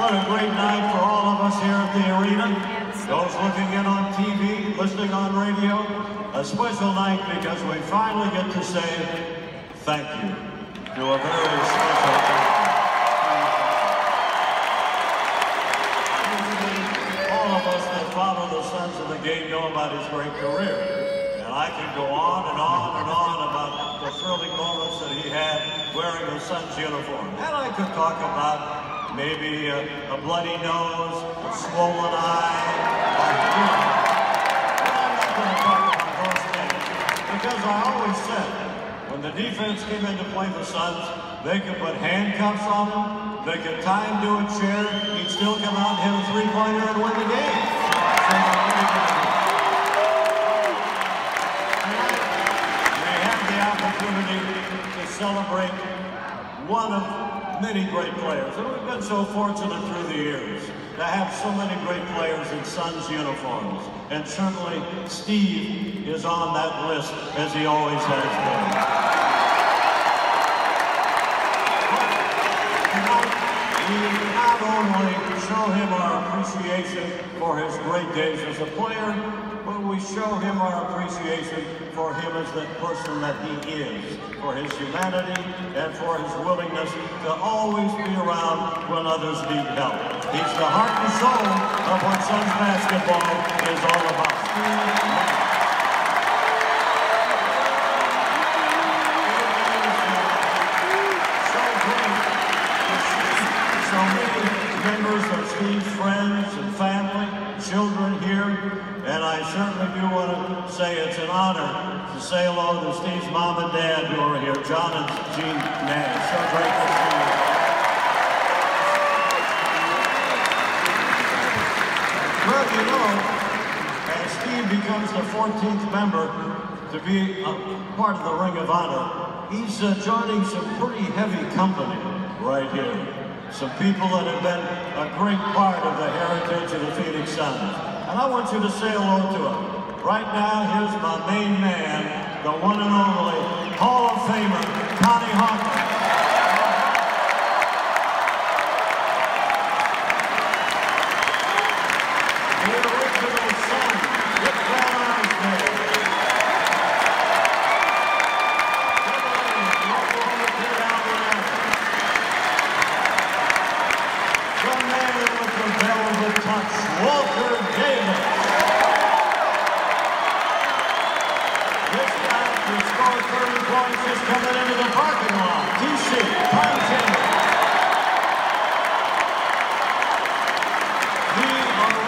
What a great night for all of us here at the arena. Those looking in on TV, listening on radio. A special night because we finally get to say thank you to a very special guy. All of us that follow the Sons of the game know about his great career. And I can go on and on and on about the thrilling moments that he had wearing the Suns uniform. And I could talk about maybe a bloody nose, a swollen eye, but I'm not going to talk about those things. Because I always said, when the defense came in to play the Suns, they could put handcuffs on him, they could tie him to a chair, he'd still come out and hit a three-pointer and win the game. We had the opportunity to celebrate one of many great players. And we've been so fortunate through the years to have so many great players in Suns uniforms. And certainly Steve is on that list, as he always has been. We not only show him our appreciation for his great days as a player, but we show him our appreciation for him as the person that he is, for his humanity and for his willingness to always be around when others need help. He's the heart and soul of what Suns basketball is all about. So many members of Steve's friends and family, children here, and I certainly do want to say it's an honor to say hello to Steve's mom and dad who are here, John and Jean Nash. So great to see you. Well, you know, as Steve becomes the 14th member to be a part of the Ring of Honor, he's joining some pretty heavy company right here. Some people that have been a great part of the heritage of the Phoenix Suns. And I want you to say hello to him. Right now, here's my main man, the one and only Hall of Famer, Connie Hawkins. The original Sun, with brown eyes there. The man with the velvet touch, Walter Davis. This guy who scored 30 points is coming into the parking lot. TC, time chamber. The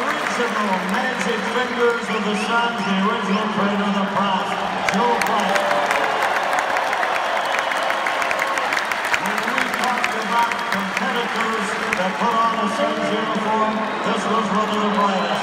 original magic fingers of the Suns, the original creator of the press, Joe Price. When we talked about competitors that put on a Suns uniform, this was one of the brightest.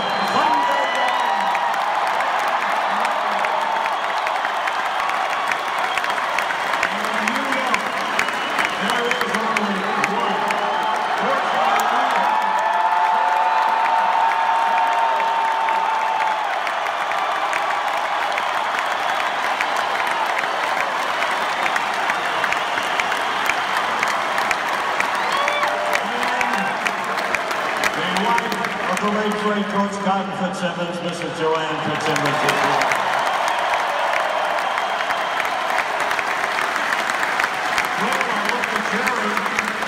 The late great Coach Cotton Fitzsimmons, Mrs. Joanne Fitzsimmons. Well, I looked at Jerry.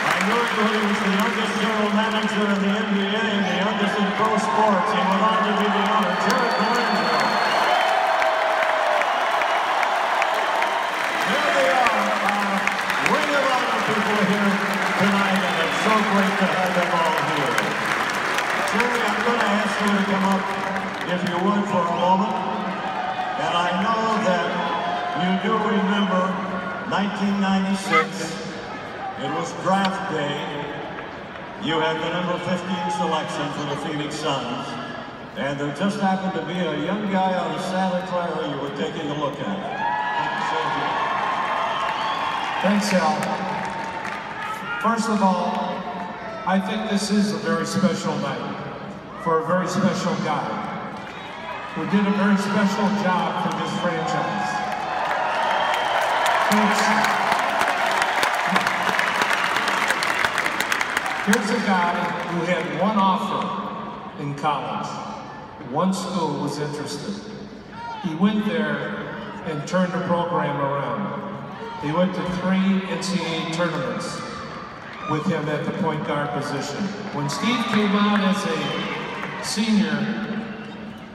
I knew he was the youngest general manager in the NBA, the youngest in pro sports. He went on to be the owner, Jerry Colangelo. Here they are, Ring of Honor people here tonight, and it's so great to have them all here. Jerry, I'm going to ask you to come up, if you would, for a moment. And I know that you do remember 1996. It was draft day. You had the number 15 selection for the Phoenix Suns. And there just happened to be a young guy out of Santa Clara you were taking a look at. Thanks, Al. First of all, I think this is a very special night for a very special guy who did a very special job for this franchise. Here's a guy who had one offer in college. One school was interested. He went there and turned the program around. He went to 3 NCAA tournaments with him at the point guard position. When Steve came out as a senior,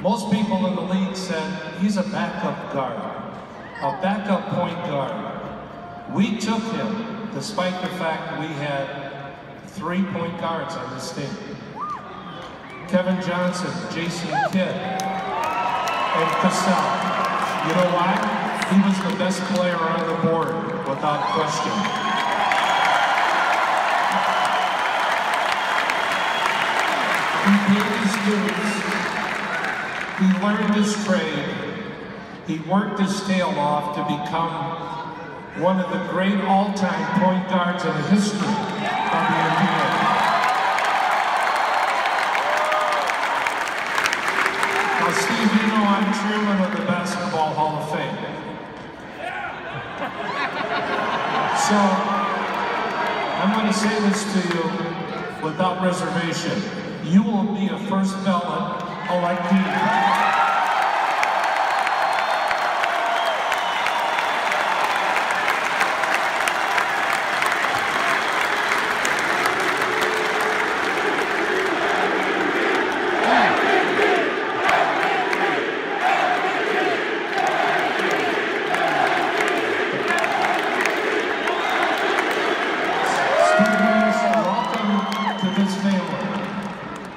most people in the league said, he's a backup guard, a backup point guard. We took him, despite the fact we had 3 point guards on this team. Kevin Johnson, Jason Kidd, and Cassell. You know why? He was the best player on the board, without question. He paid his dues. He learned his trade. He worked his tail off to become one of the great all-time point guards in the history of the NBA. Now, Steve, you know I'm chairman of the Basketball Hall of Fame. So, I'm going to say this to you without reservation. You will be a first ballot electee.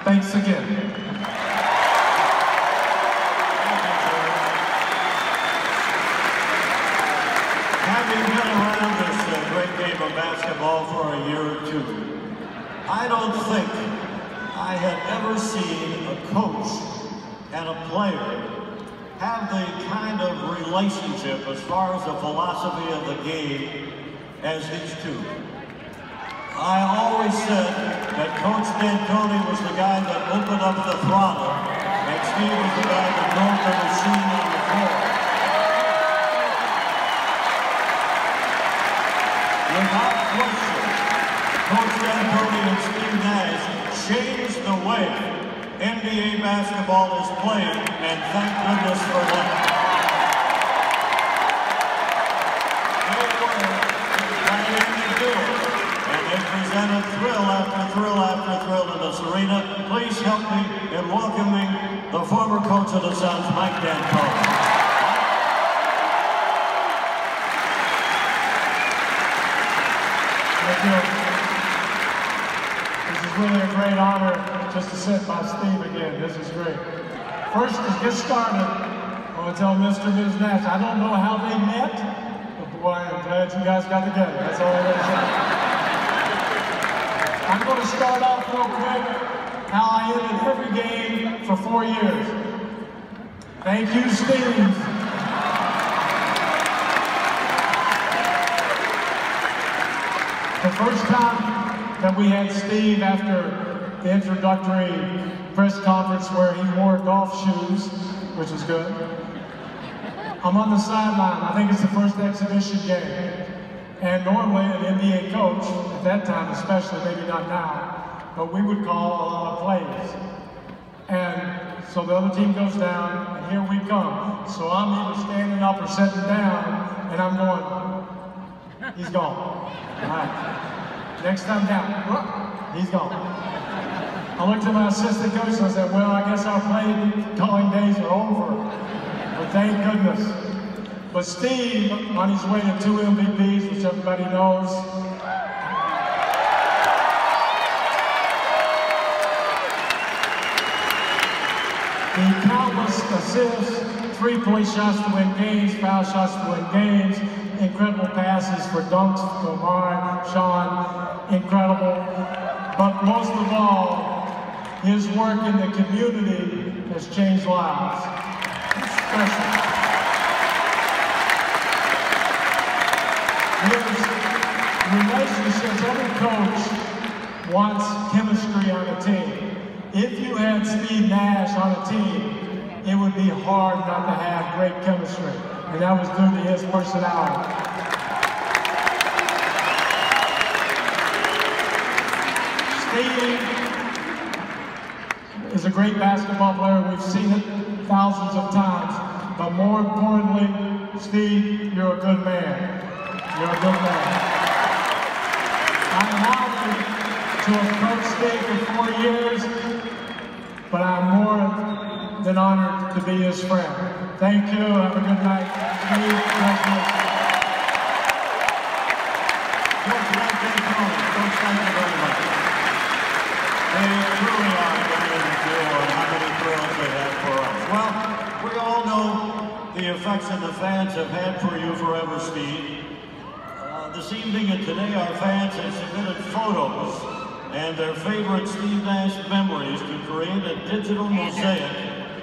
Thanks again. Having been around this great game of basketball for a year or two, I don't think I had ever seen a coach and a player have the kind of relationship as far as the philosophy of the game as these two. I always said that Coach D'Antoni was the guy that opened up the throttle, and Steve was the guy that drove the machine on the floor. Without question, Coach D'Antoni and Steve Nash changed the way NBA basketball is played, and thank goodness for that. They were trying to do it. They presented thrill after thrill after thrill in this arena. Please help me in welcoming the former coach of the Suns, Mike D'Antoni. Thank you. This is really a great honor just to sit by Steve again. This is great. First, to get started, I want to tell Mr. and Ms. Nash, I don't know how they met, but boy, I'm glad you guys got together. That's all I want to say. I'm going to start off real quick how I ended every game for 4 years. Thank you, Steve. The first time that we had Steve after the introductory press conference where he wore golf shoes, which was good. I'm on the sideline. I think it's the first exhibition game. And normally an NBA coach, at that time especially, maybe not now, but we would call a lot of plays. And so the other team goes down, and here we come. So I'm either standing up or sitting down, and I'm going, he's gone. All right. Next time down, he's gone. I looked at my assistant coach and I said, well, I guess our play calling days are over. But thank goodness. But Steve, on his way to 2 MVPs, which everybody knows, the countless assists, 3-point shots to win games, foul shots to win games, incredible passes for dunks for Omar, Sean, incredible. But most of all, his work in the community has changed lives. It's special. His relationships, every coach wants chemistry on a team. If you had Steve Nash on a team, it would be hard not to have great chemistry. And that was due to his personality. Steve is a great basketball player. We've seen it thousands of times. But more importantly, Steve, you're a good man. You're a good man. I'm honored to have coached Steve for 4 years, but I'm more than honored to be his friend. Thank you. Have a good night. Steve, congratulations. Coach, thank you very much. They truly are very enjoy how many thrills they have for us. Well, we all know the affection the fans have had for you forever, Steve. This evening and today, our fans have submitted photos and their favorite Steve Nash memories to create a digital mosaic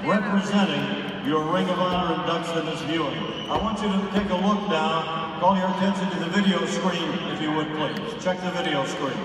representing your Ring of Honor induction this viewing. I want you to take a look now. Call your attention to the video screen, if you would, please. Check the video screen.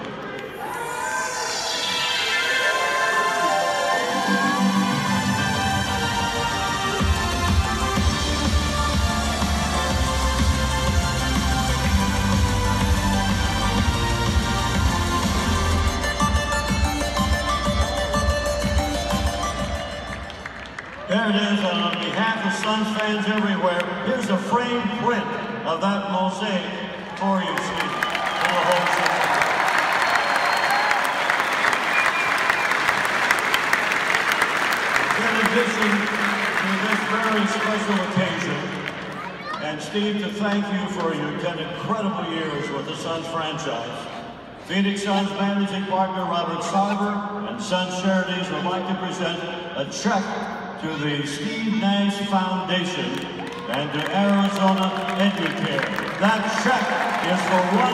There it is, and on behalf of Suns fans everywhere, here's a framed print of that mosaic for you, Steve, for the whole season. In addition to this very special occasion, and Steve, to thank you for your 10 incredible years with the Suns franchise, Phoenix Suns managing partner Robert Sarver and Suns Charities would like to present a check to the Steve Nash Foundation and to Arizona Educare. That check is for $100,000.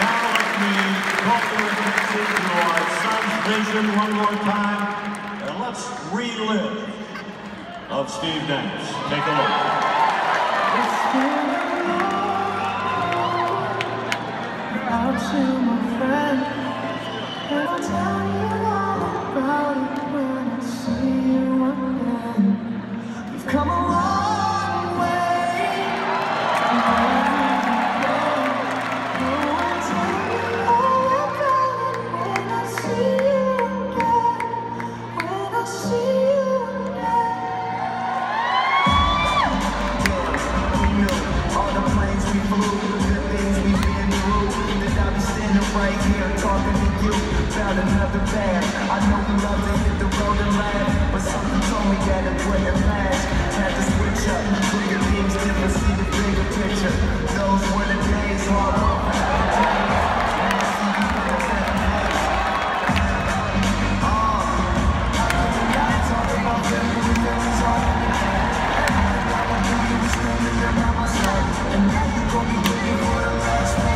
Now let me call your attention to our Suns vision one more time, and let's relive of Steve Nash. Take a look. Out to my friend, and I'll tell you all about it when I see you again. We've come a long way from where we began. Oh, I'll tell you all about it when I see you again. When I see you again. All the planes we flew, the things we've been through. I'll be standing right here talking to you about another bag. I know we love to hit the road and laugh, but something told me that it wouldn't last. Had to switch up, look at things different, see the bigger picture. Those were the days, hard work. And now you're gonna be waiting for the last one.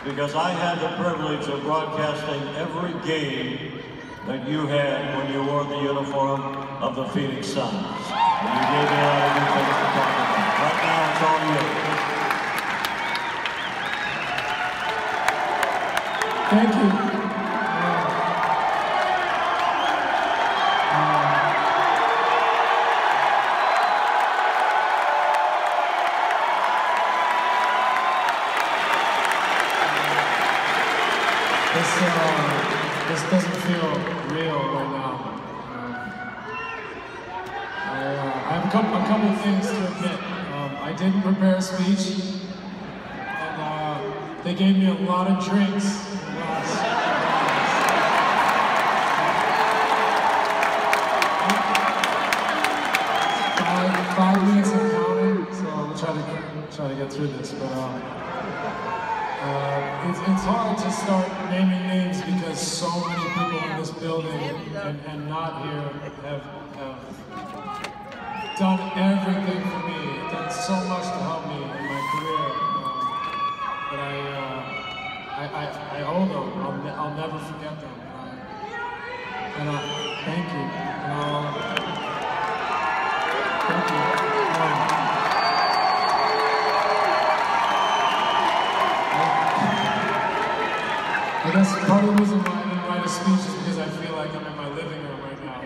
Because I had the privilege of broadcasting every game that you had when you wore the uniform of the Phoenix Suns. And you gave me a lot of good things to talk about. Right now, it's all you. Thank you. This doesn't feel real right now. I have a couple of things to admit. I didn't prepare a speech, and they gave me a lot of drinks in the last 5 minutes and counting, so we'll try to get through this. But it's hard to start naming names because so many people in this building and not here have done everything for me, done so much to help me in my career. But I owe them. I'll never forget them. And I thank you. Thank you. I guess part of the reason why I didn't write a speech is because I feel like I'm in my living room right now.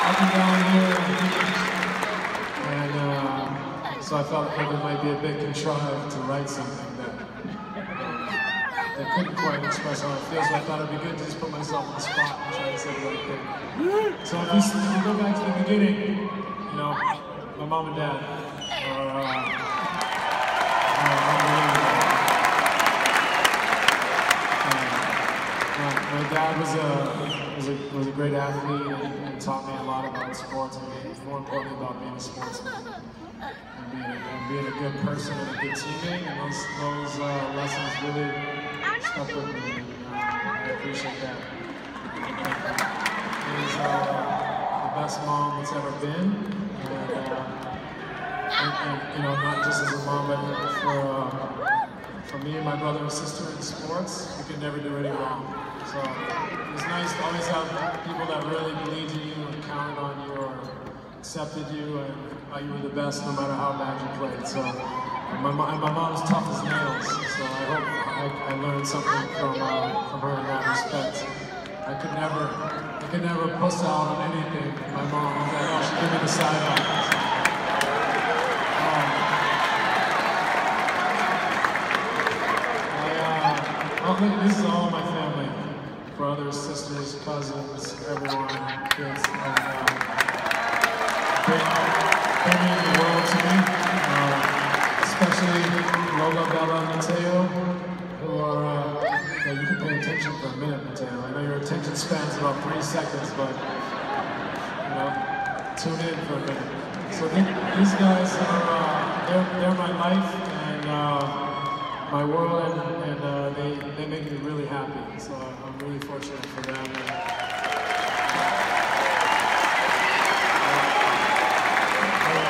Up and down here, and so I felt like it might be a bit contrived to write something that couldn't quite express how it feels. So I thought it'd be good to just put myself on the spot and try to say the right thing. So if you go back to the beginning, you know, my mom and dad. My dad was a great athlete and taught me a lot about sports and more importantly about being a sportsman and being a good person and a good teammate, and those lessons really stuck with me, and I appreciate that. It was the best mom that's ever been. And you know, not just as a mom, but for me and my brother and sister in sports, we could never do any wrong. So it was nice to always have people that really believed in you and counted on you or accepted you and thought you were the best no matter how bad you played. So my mom's tough as nails, so I hope I learned something from her in that respect. I could never puss out on anything. My mom, she gave me the side eye. This is all my family, brothers, sisters, cousins, everyone, kids, and they mean the world to me, especially Lola, Bella, and Mateo, who are, you can pay attention for a minute, Mateo. I know your attention span's about 3 seconds, but, you know, tune in for a minute. So these guys are, they're my life, and my world, and they make me really happy, so I'm really fortunate for them.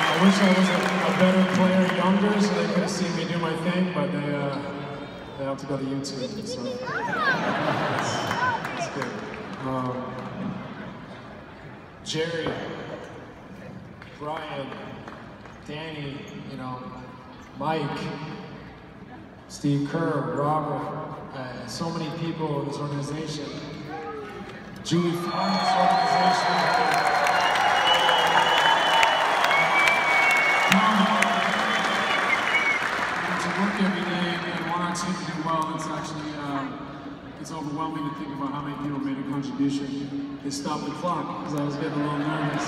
I wish I was a better player younger, so they could have seen me do my thing, but they have to go to YouTube, so that's good. Jerry, Brian, Danny, you know, Mike, Steve Kerr, Robert, so many people in this organization. Julie Farmer's organization. To work every day and want our team to do well, it's actually, it's overwhelming to think about how many people made a contribution. They stopped the clock because I was getting a little nervous.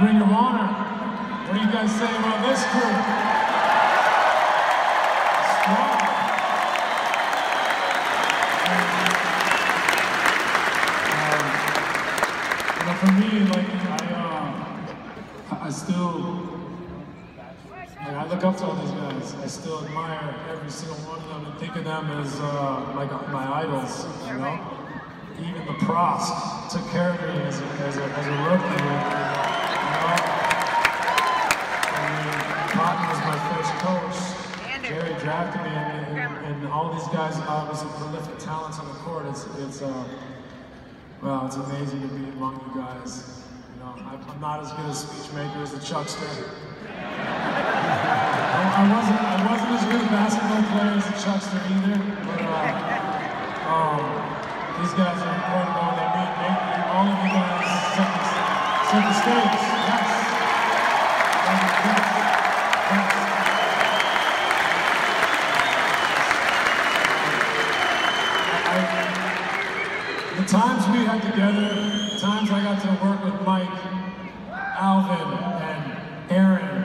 Ring of Honor. What do you guys say about this crew? Strong. You know, for me, like I still, like, I look up to all these guys. I still admire every single one of them and think of them as my idols. You know, even the Prost took care of me as a rookie. Cotton was my first coach. Jerry drafted me, and all these guys are obviously prolific talents on the court. Well, it's amazing to be among you guys. You know, I'm not as good a speech maker as the Chuckster. I wasn't as good a basketball player as the Chuckster either, but these guys are incredible. They make all of you guys set the stage. Yes. The times we had together, the times I got to work with Mike, Alvin, and Aaron.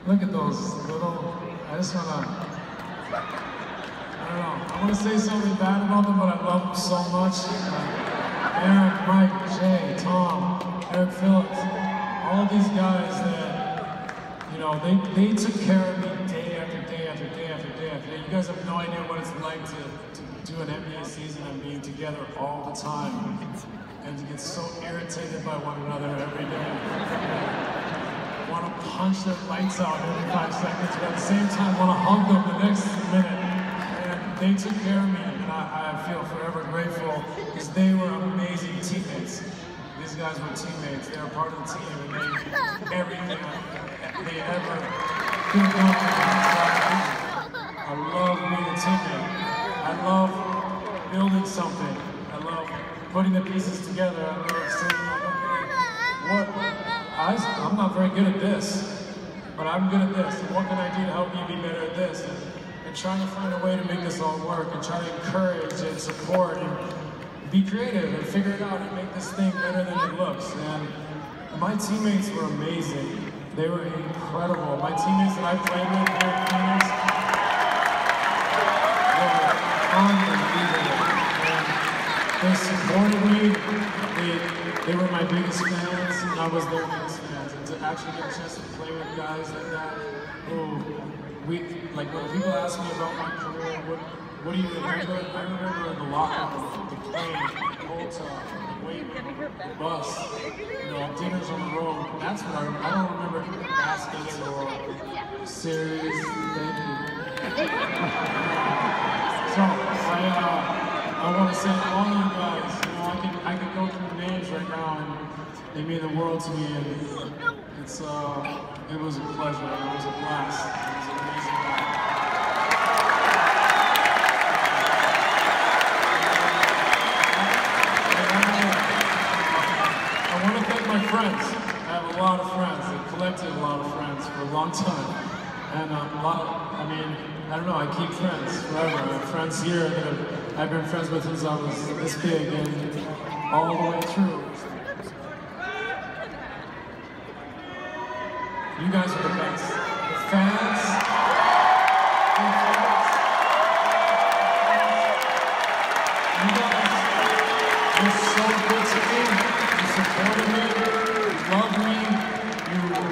Look at those little, I don't know, I want to say something bad about them, but I love them so much. Aaron, Mike, Jay, Tom, Eric Phillips, all these guys that, you know, they took care of me day after day after day after day after day. You guys have no idea what it's like to do an NBA season and being together all the time and to get so irritated by one another every day. Want to punch their lights out every 5 seconds, but at the same time want to hug them the next minute. And they took care of me, and I feel forever grateful because they were amazing teammates. These guys were teammates. They were part of the team, and they did everything they ever could have done for me. I love being a teammate. I love building something. I love putting the pieces together. I love saying, I'm not very good at this, but I'm good at this. And what can I do to help you be better at this? And trying to find a way to make this all work and try to encourage and support and be creative and figure it out and make this thing better than it looks. And my teammates were amazing. They were incredible. My teammates that I played with here at Phoenix, unbelievable. And they supported me. They were my biggest fans, and I was their biggest fans. And to actually get a chance to play with guys like that, like when people ask me about my career, what do you remember? I remember the locker room, the plane, the hotel, the weight room, the bus, you know, dinners on the road. That's what I don't remember baskets or series. Thank you. So, I want to say to all you guys, you know, I can go through names right now and they mean the world to me, and it was a pleasure, it was a blast, it was an amazing night. I want to thank my friends. I have a lot of friends. I've collected a lot of friends for a long time. And I don't know, I keep friends forever. I have friends here that I've been friends with since I was this big and all the way through. You guys are the best. The fans, you guys were so good to me. You supported me, you loved me.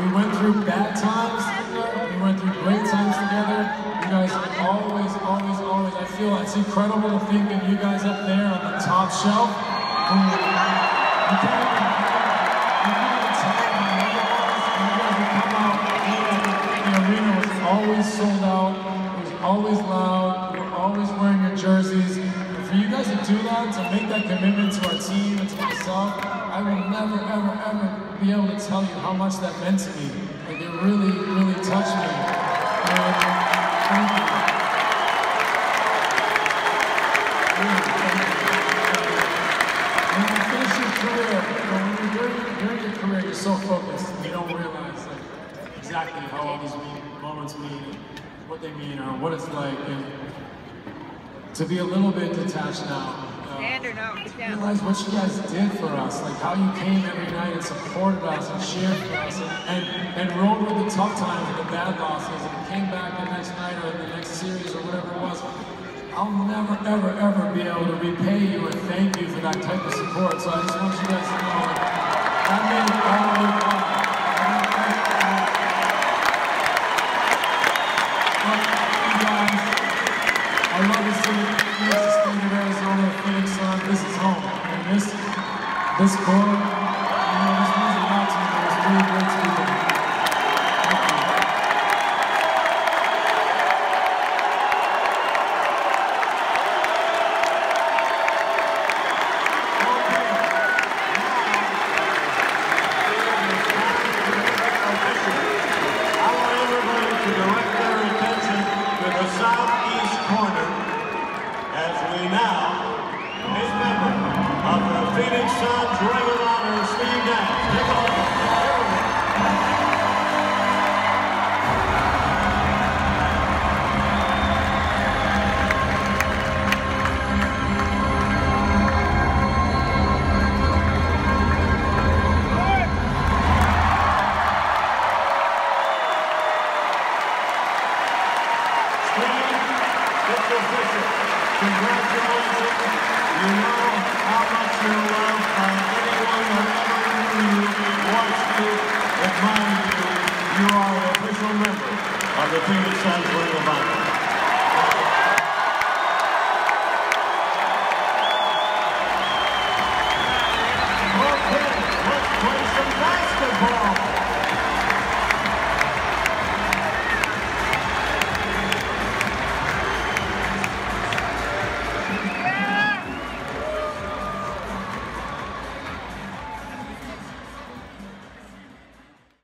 We went through bad times together, we went through great times together. You guys always, I feel it's incredible to think of you guys up there on the top shelf. You can't even tell how many of us, you guys would come out, the arena was always sold out, it was always loud, we were always wearing your jerseys. And for you guys to do that, to make that commitment to our team and to myself, I will never, ever be able to tell you how much that meant to me. Like, it really, really touched me. And thank you. When you finish your career, during your career, you're so focused, you don't realize like exactly how all these moments mean, what they mean, or what it's like. And to be a little bit detached now, realize what you guys did for us, like how you came every night and supported us and cheered for us and rode with the tough times and the bad losses and came back the next night or the next series or whatever it was. I'll never, ever be able to repay you and thank you for that type of support. So I just want you guys to know that made it all worthwhile. You guys, I love the city, the state of Arizona, Phoenix Sun. This is home. And this court, you know, this means a lot to me. Phoenix Suns Ring of Honor, Steve Nash. Take it over. Steve, it's official. Congratulations, United